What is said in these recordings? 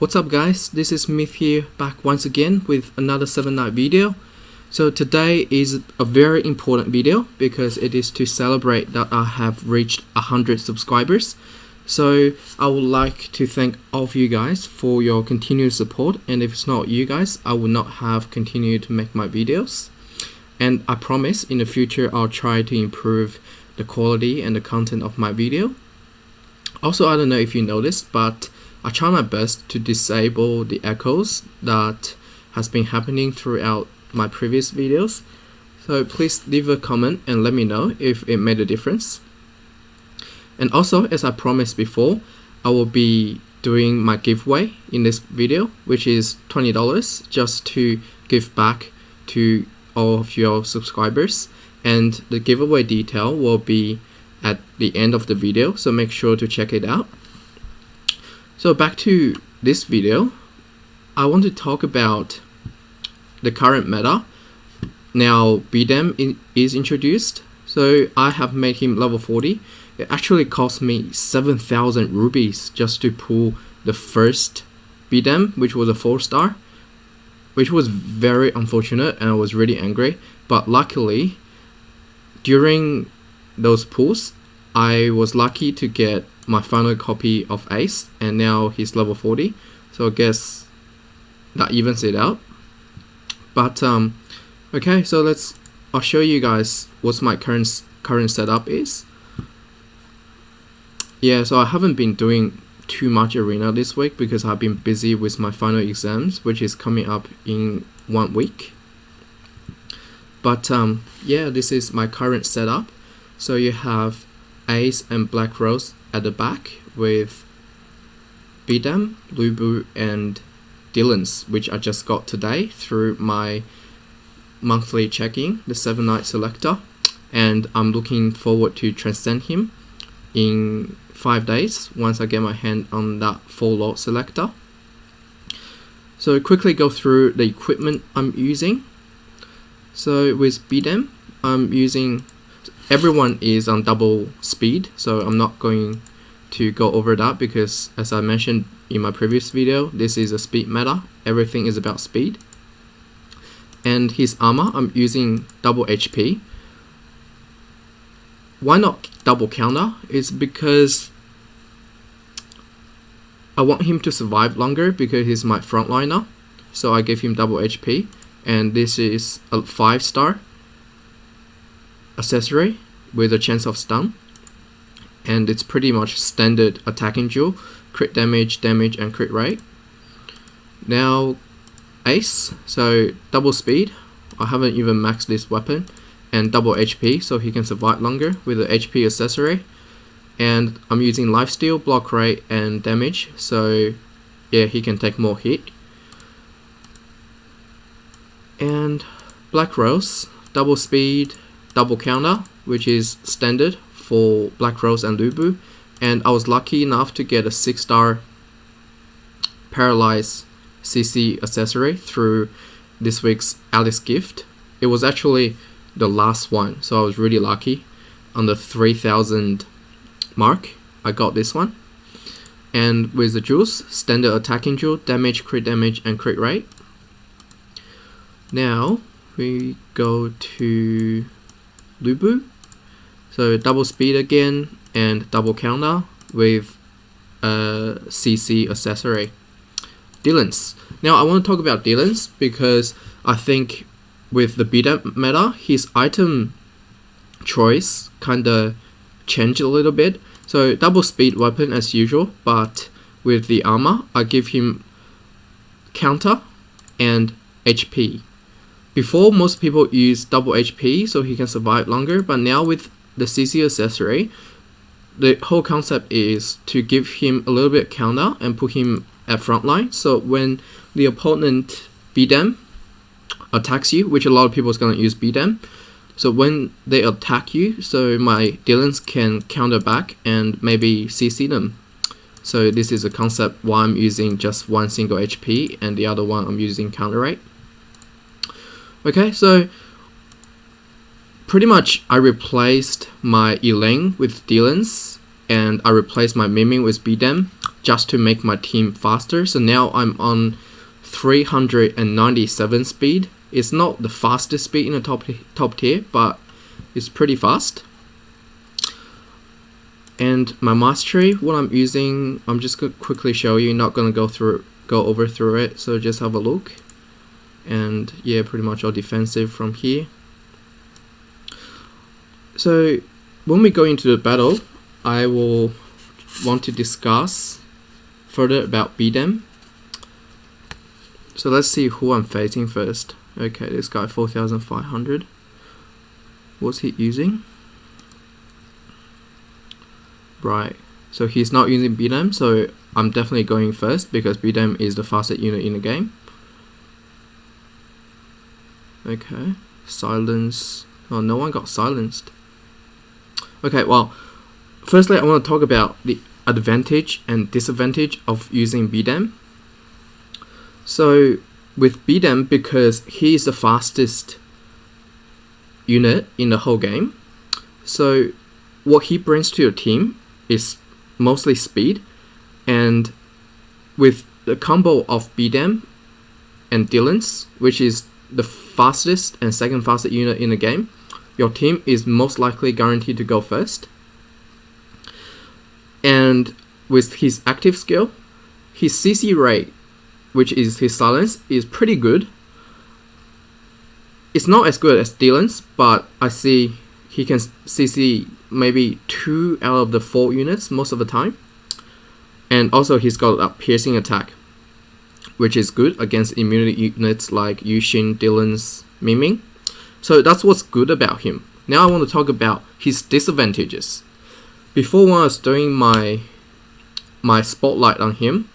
What's up guys, this is Myth here back once again with another 7-night video. So today is a very important video because it is to celebrate that I have reached 100 subscribers. So I would like to thank all of you guys for your continued support, and if it's not you guys, I would not have continued to make my videos. And I promise in the future I'll try to improve the quality and the content of my video. Also, I don't know if you noticed, but I try my best to disable the echoes that has been happening throughout my previous videos. So please leave a comment and let me know if it made a difference. And also, as I promised before, I will be doing my giveaway in this video, which is $20 just to give back to all of your subscribers. And the giveaway detail will be at the end of the video, so make sure to check it out. So back to this video, I want to talk about the current meta. Now BDM is introduced, so I have made him level 40. It actually cost me 7,000 rubies just to pull the first BDM, which was a 4-star, which was very unfortunate and I was really angry. But luckily, during those pulls, I was lucky to get my final copy of Ace, and now he's level 40, so I guess that evens it out. But okay, so I'll show you guys what my current setup is. Yeah, so I haven't been doing too much arena this week because I've been busy with my final exams, which is coming up in 1 week. But yeah, this is my current setup. So you have Ace and Black Rose at the back with Bidam, Lubu and Dylan's, which I just got today through my monthly checking, the 7-night selector, and I'm looking forward to transcend him in 5 days once I get my hand on that full lot selector. So quickly go through the equipment I'm using. So with Bidam, I'm using, everyone is on double speed, so I'm not going to go over that because, as I mentioned in my previous video, this is a speed meta. Everything is about speed. And his armor, I'm using double HP. Why not double counter? It's because I want him to survive longer because he's my frontliner. So I gave him double HP, and this is a 5-star accessory with a chance of stun, and it's pretty much standard attacking duel, crit damage, and crit rate. Now Ace, so double speed, I haven't even maxed this weapon, and double HP so he can survive longer with the HP accessory. And I'm using lifesteal, block rate and damage, so yeah, he can take more hit. And Black Rose, double speed, double counter, which is standard for Black Rose and Lubu, and I was lucky enough to get a 6-star paralyzed CC accessory through this week's Alice gift. It was actually the last one, so I was really lucky. On the 3,000 mark, I got this one. And with the jewels, standard attacking jewel, damage, and crit rate. Now we go to Lubu, so double speed again and double counter with a CC accessory. Dylan's. Now I want to talk about Dylan's because I think with the beta meta, his item choice kinda changed a little bit. So double speed weapon as usual, but with the armor, I give him counter and HP. Before, most people use double HP so he can survive longer, but now with the CC accessory, the whole concept is to give him a little bit counter and put him at frontline. So when the opponent BDM attacks you, which a lot of people is going to use BDM, so when they attack you, so my Dylans can counter back and maybe CC them. So this is a concept why I'm using just one single HP and the other one I'm using counter rate. Okay, so pretty much I replaced my Elaine with Dylan's, and I replaced my Miming with BDM. just to make my team faster. So now I'm on 397 speed. It's not the fastest speed in the top tier, but it's pretty fast. And my mastery, what I'm using, I'm just gonna quickly show you, not gonna go over through it, so just have a look. And yeah, pretty much all defensive from here. So when we go into the battle, I will want to discuss further about BDM. So let's see who I'm facing first. Okay, this guy 4500. What's he using? Right, so he's not using BDM, so I'm definitely going first because BDM is the fastest unit in the game. Okay, silence. Oh, no one got silenced. Okay, well, firstly I want to talk about the advantage and disadvantage of using BDM. So with BDM, because he is the fastest unit in the whole game, so what he brings to your team is mostly speed, and with the combo of BDM and Dylan's, which is the fastest and second fastest unit in the game, your team is most likely guaranteed to go first. And with his active skill, his CC rate, which is his silence, is pretty good. It's not as good as Dylan's, but I see he can CC maybe 2 out of the 4 units most of the time. And also he's got a piercing attack, which is good against immunity units like Yushin, Dylan's, Miming. So that's what's good about him. Now I want to talk about his disadvantages. Before, when I was doing my spotlight on him,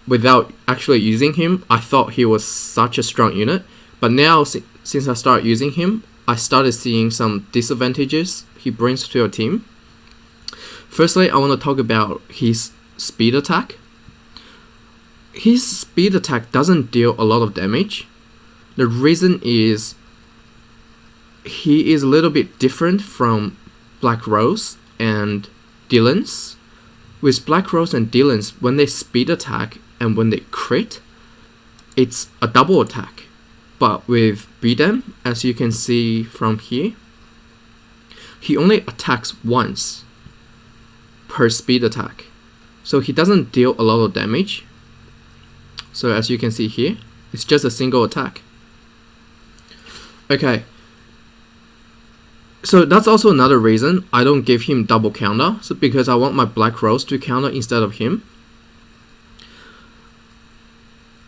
without actually using him, I thought he was such a strong unit. But now, since I started using him, I started seeing some disadvantages he brings to your team. Firstly, I want to talk about his speed attack. His speed attack doesn't deal a lot of damage. The reason is he is a little bit different from Black Rose and Dylan's. With Black Rose and Dylan's, when they speed attack and when they crit, it's a double attack. But with BDM, as you can see from here, he only attacks once per speed attack. So he doesn't deal a lot of damage. So as you can see here, it's just a single attack. Okay. So that's also another reason I don't give him double counter, so because I want my Black Rose to counter instead of him.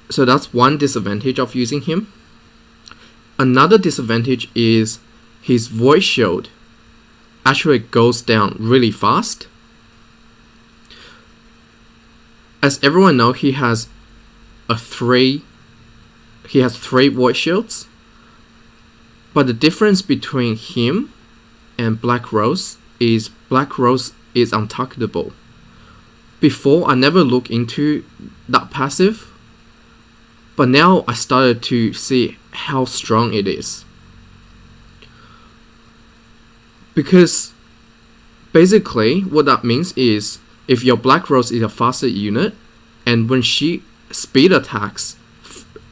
So that's one disadvantage of using him. Another disadvantage is his voice shield actually goes down really fast. As everyone knows, he has three voice shields. But the difference between him and Black Rose is Black Rose is untargetable. Before, I never looked into that passive, but now I started to see how strong it is. Because basically what that means is if your Black Rose is a faster unit, and when she speed attacks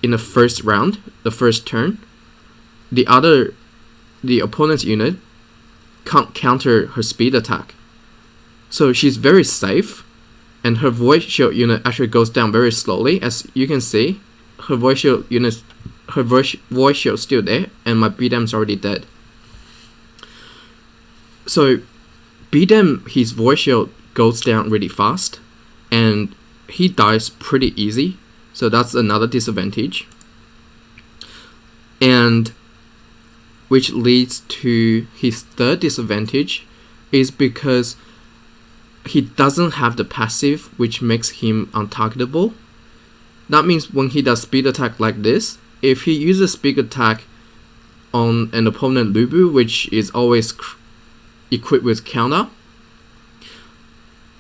in the first round, the first turn, the opponent's unit can't counter her speed attack. So she's very safe, and her voice shield unit actually goes down very slowly. As you can see, her voice shield is still there, and my BDM's already dead. So BDM, his voice shield goes down really fast, and he dies pretty easy. So that's another disadvantage. And which leads to his third disadvantage is because he doesn't have the passive, which makes him untargetable. That means when he does speed attack like this, if he uses speed attack on an opponent Lubu, which is always equipped with counter,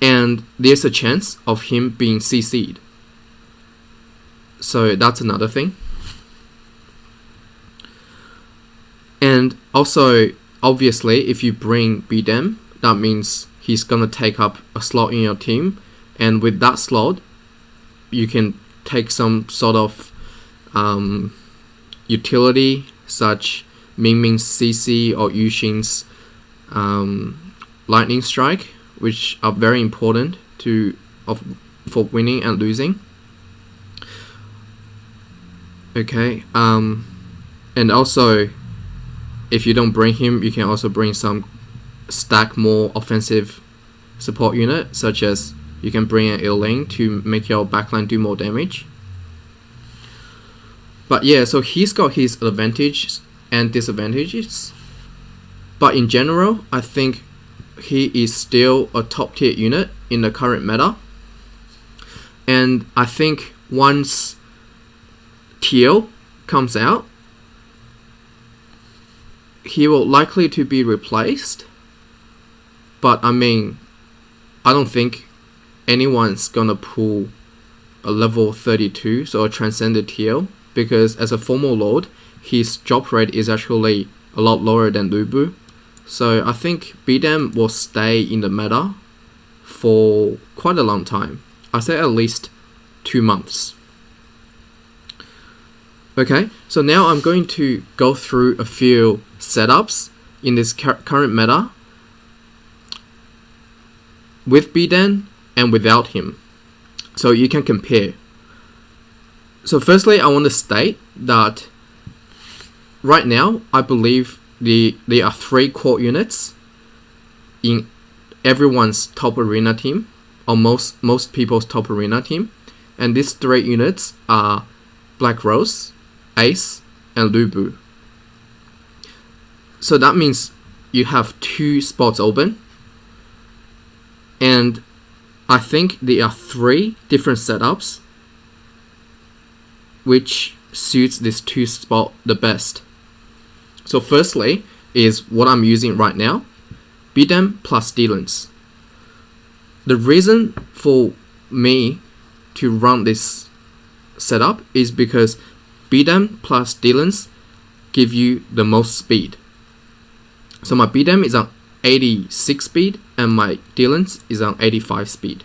and there's a chance of him being CC'd. So that's another thing. And also, obviously, if you bring BDM, that means he's gonna take up a slot in your team, and with that slot you can take some sort of utility such Mingming's CC or Yuxin's lightning strike, which are very important for winning and losing. Okay, and also if you don't bring him, you can also bring some stack more offensive support unit, such as you can bring an Iling to make your backline do more damage. But yeah, so he's got his advantages and disadvantages, but in general I think he is still a top tier unit in the current meta. And I think once TL comes out, he will likely to be replaced, but I mean, I don't think anyone's gonna pull a level 32, so a transcended TL, because as a formal lord, his drop rate is actually a lot lower than Lubu. So I think Bidam will stay in the meta for quite a long time. I say at least 2 months. Okay, so now I'm going to go through a few setups in this current meta with Bidam and without him, so you can compare. So firstly, I want to state that right now I believe there are 3 core units in everyone's top arena team, or most people's top arena team, and these 3 units are Black Rose, Ace, and Lubu. So that means you have 2 spots open, and I think there are 3 different setups which suits this 2 spot the best. So firstly is what I'm using right now, Bidam plus Dylan's. The reason for me to run this setup is because Bidam plus Dylan's give you the most speed. So my Bidam is on 86 speed and my Dylan's is on 85 speed.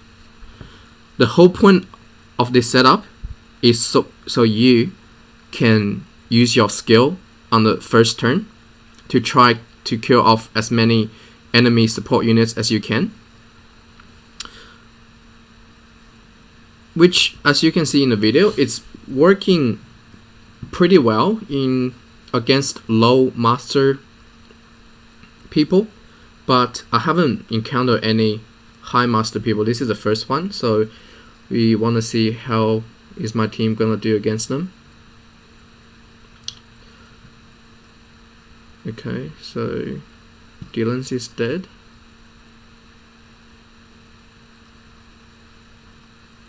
The whole point of this setup is so you can use your skill on the first turn to try to kill off as many enemy support units as you can, which, as you can see in the video, it's working pretty well against low master people, but I haven't encountered any high master people. This is the first one, so we want to see how is my team gonna do against them. Okay, so Dylan's is dead.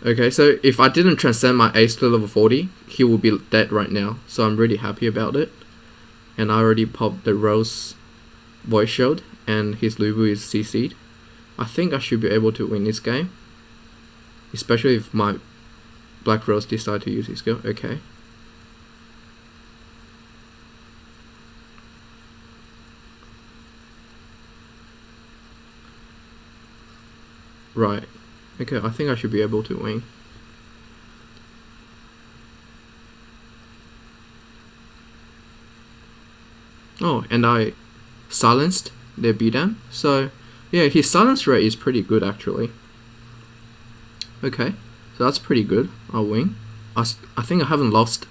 Okay, so if I didn't transcend my ace to level 40, he will be dead right now. So I'm really happy about it. And I already popped the Rose Voice Shield, and his Lubu is CC'd. I think I should be able to win this game, especially if my Black Rose decide to use his skill. Okay. Right. Okay, I think I should be able to win. Oh, and I silenced their Bidam. So, yeah, his silence rate is pretty good actually. Okay, so that's pretty good. I'll win. I think I haven't lost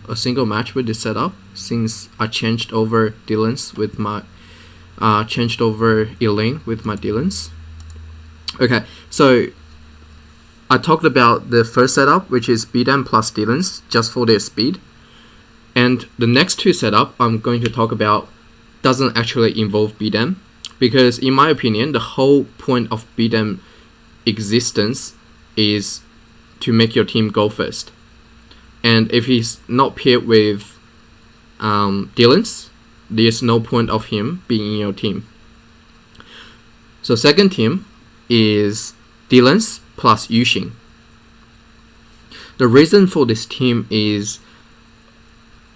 a single match with this setup since I changed over Dylan's with my changed over Iling with my Dylan's. Okay, so I talked about the first setup, which is Bidam plus Dylan's, just for their speed. And the next 2 setup I'm going to talk about doesn't actually involve Bidam, because in my opinion, the whole point of Bidam existence is to make your team go first. And if he's not paired with Dylan's, there's no point of him being in your team. So second team is Dylan's plus Yuxin. The reason for this team is,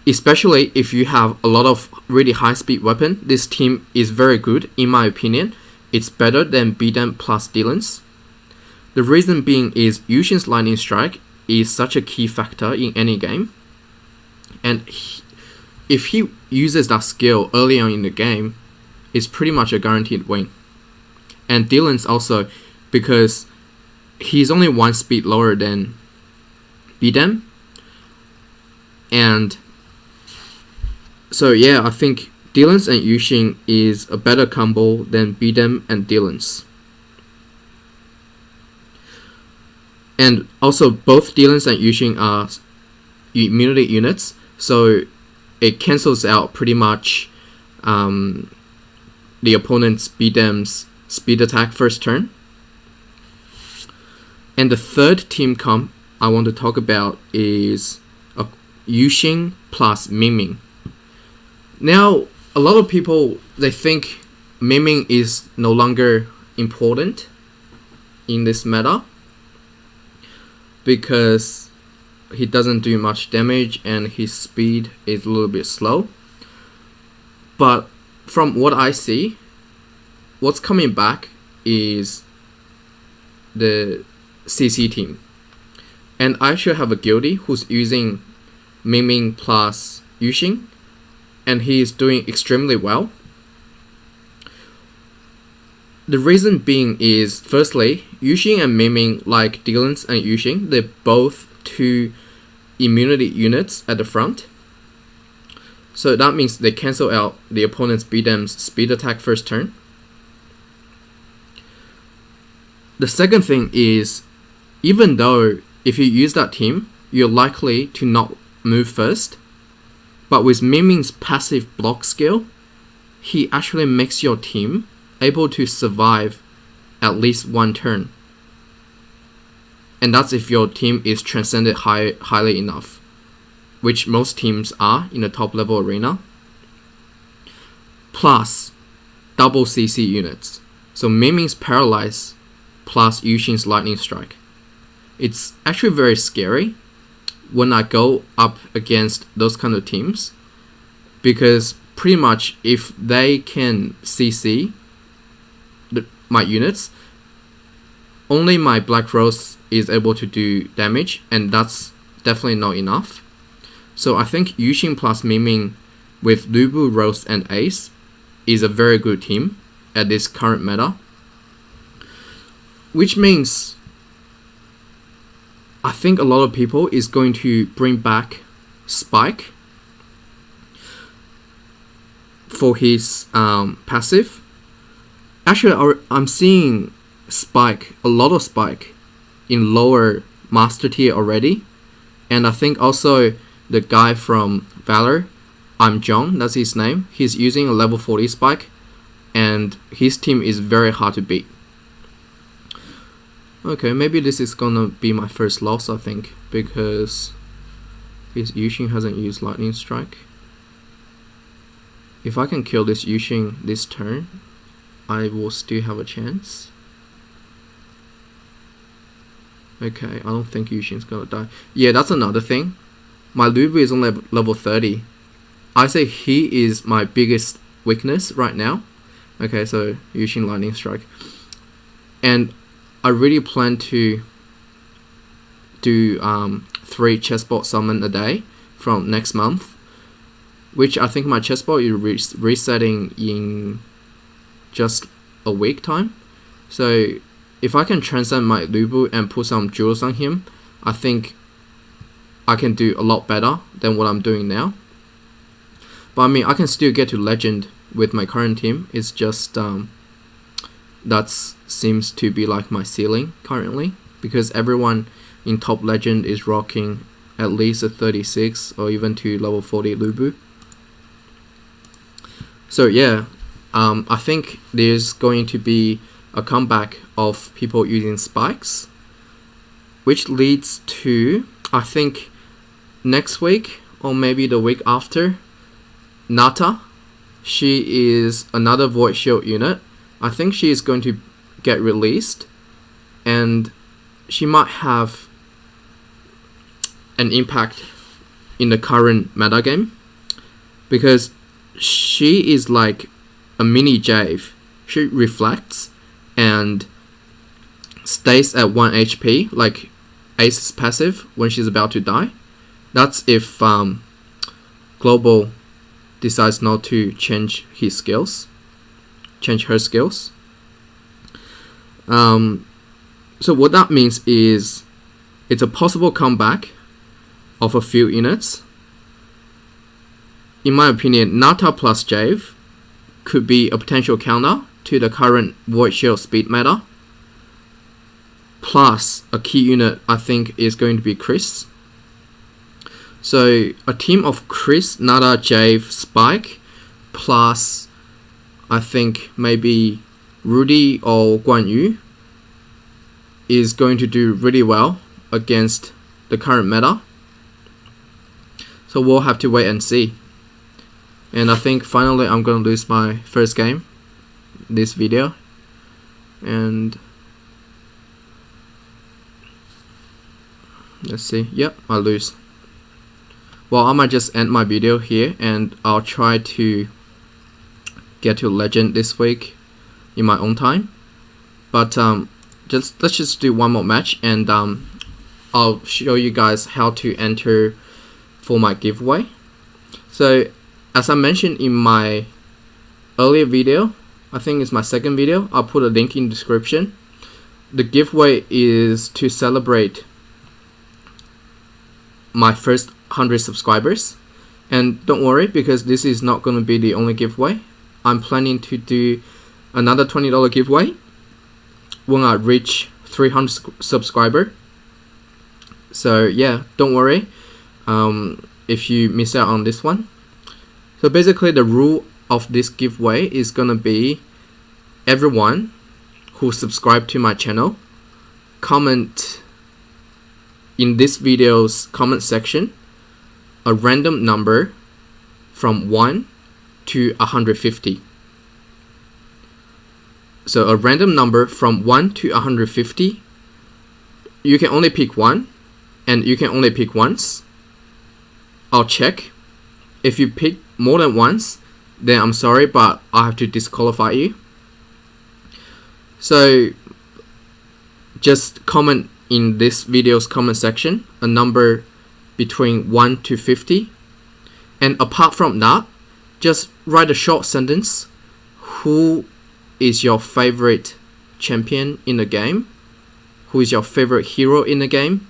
especially if you have a lot of really high speed weapon, this team is very good in my opinion. It's better than Bidam plus Dylan's. The reason being is Yushin's lightning strike is such a key factor in any game, and if he uses that skill early on in the game, it's pretty much a guaranteed win. And Dylan's also, because he's only 1 speed lower than Bidem, and so yeah, I think Dylan's and Yushin is a better combo than Bidem and Dylan's. And also both Dylan's and Yushin are immunity units, so it cancels out pretty much the opponent's Bidem's speed attack first turn. And the third team comp I want to talk about is Yushin plus Miming. Now, a lot of people, they think Miming is no longer important in this meta because he doesn't do much damage and his speed is a little bit slow. But from what I see, what's coming back is the CC team. And I actually have a guildie who's using Miming plus Yushin, and he is doing extremely well. The reason being is, firstly, Yushin and Miming, like Dylan's and Yushin, they're both 2 immunity units at the front. So that means they cancel out the opponent's Bidem's speed attack first turn. The second thing is, even though if you use that team, you're likely to not move first, but with Miming's passive block skill, he actually makes your team able to survive at least 1 turn. And that's if your team is transcended highly enough, which most teams are in the top level arena. Plus double CC units. So Miming's Paralyze plus Yushin's Lightning Strike. It's actually very scary when I go up against those kind of teams, because pretty much if they can CC my units, only my Black Rose is able to do damage, and that's definitely not enough. So I think Yushin plus Miming with Lubu, Rose and Ace is a very good team at this current meta, which means I think a lot of people is going to bring back Spike for his passive. Actually, I'm seeing Spike, a lot of Spike in lower master tier already, and I think also the guy from Valor, I'm John, that's his name, he's using a level 40 Spike, and his team is very hard to beat. Okay, maybe this is gonna be my first loss, I think, because his Yushin hasn't used Lightning Strike. If I can kill this Yushin this turn, I will still have a chance. Okay, I don't think Yushin's gonna die. Yeah, that's another thing. My Lubu is only level 30. I say he is my biggest weakness right now. Okay, so Yushin Lightning Strike. And I really plan to do 3 chessboard summon a day from next month, which I think my chessboard is resetting in just a week time. So if I can transcend my Lubu and put some jewels on him, I think I can do a lot better than what I'm doing now. But I mean, I can still get to legend with my current team. It's just that seems to be like my ceiling currently, because everyone in top legend is rocking at least a 36 or even to level 40 Lubu. So yeah, I think there's going to be a comeback of people using spikes, which leads to, I think, next week or maybe the week after, Nata. She is another Void Shield unit. I think she is going to get released, and she might have an impact in the current meta game, because she is like a mini Jave. She reflects and stays at 1 HP, like Ace's passive when she's about to die. That's if Global decides not to change her skills. So what that means is it's a possible comeback of a few units. In my opinion, Nata plus Jave could be a potential counter to the current Void Shield speed meta. Plus, a key unit I think is going to be Chris. So a team of Chris, Nata, Jave, Spike, plus I think maybe Rudy or Guan Yu is going to do really well against the current meta. So we'll have to wait and see. And I think finally I'm going to lose my first game this video. And let's see. Yep, I lose. Well, I might just end my video here, and I'll try to get to legend this week in my own time. But let's just do one more match, and I'll show you guys how to enter for my giveaway. So as I mentioned in my earlier video, I think it's my second video, I'll put a link in the description. The giveaway is to celebrate my first 100 subscribers, and don't worry, because this is not going to be the only giveaway. I'm planning to do another $20 giveaway when I reach 300 subscribers. So yeah, don't worry if you miss out on this one. So basically the rule of this giveaway is gonna be everyone who subscribed to my channel comment in this video's comment section a random number from 1 to 150. So a random number from 1 to 150. You can only pick one, and you can only pick once. I'll check. If you pick more than once, then I'm sorry, but I have to disqualify you. So just comment in this video's comment section a number between 1 to 50, and apart from that, just write a short sentence. Who is your favorite champion in the game? Who is your favorite hero in the game?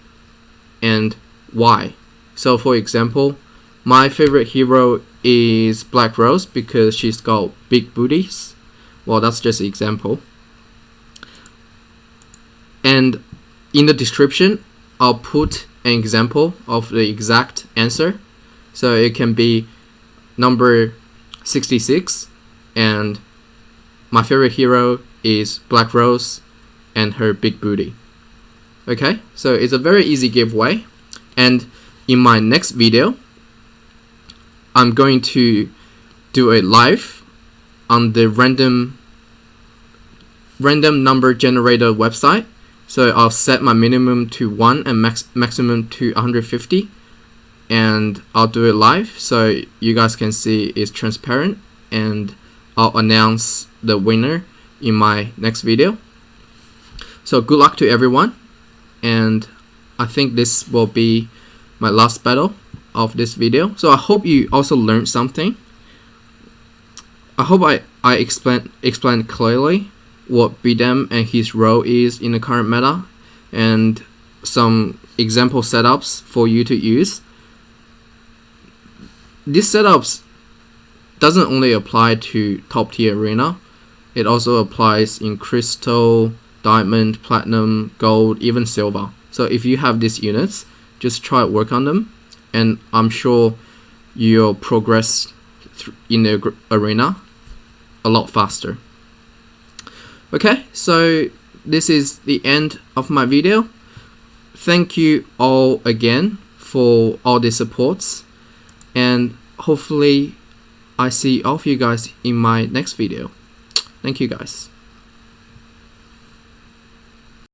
And why? So for example, my favorite hero is Black Rose because she's got big booties. Well, that's just an example. And in the description, I'll put an example of the exact answer. So it can be number 66, and my favorite hero is Black Rose and her big booty. Okay, so it's a very easy giveaway, and in my next video I'm going to do a live on the random number generator website. So I'll set my minimum to 1 and maximum to 150, and I'll do it live so you guys can see it's transparent, and I'll announce the winner in my next video. So good luck to everyone, and I think this will be my last battle of this video. So I hope you also learned something. I hope I explained clearly what BDM and his role is in the current meta, and some example setups for you to use. These setups doesn't only apply to top tier arena, it also applies in crystal, diamond, platinum, gold, even silver. So if you have these units, just try to work on them, and I'm sure you'll progress in the arena a lot faster. Okay, so this is the end of my video. Thank you all again for all the supports, and hopefully I see all of you guys in my next video. Thank you guys.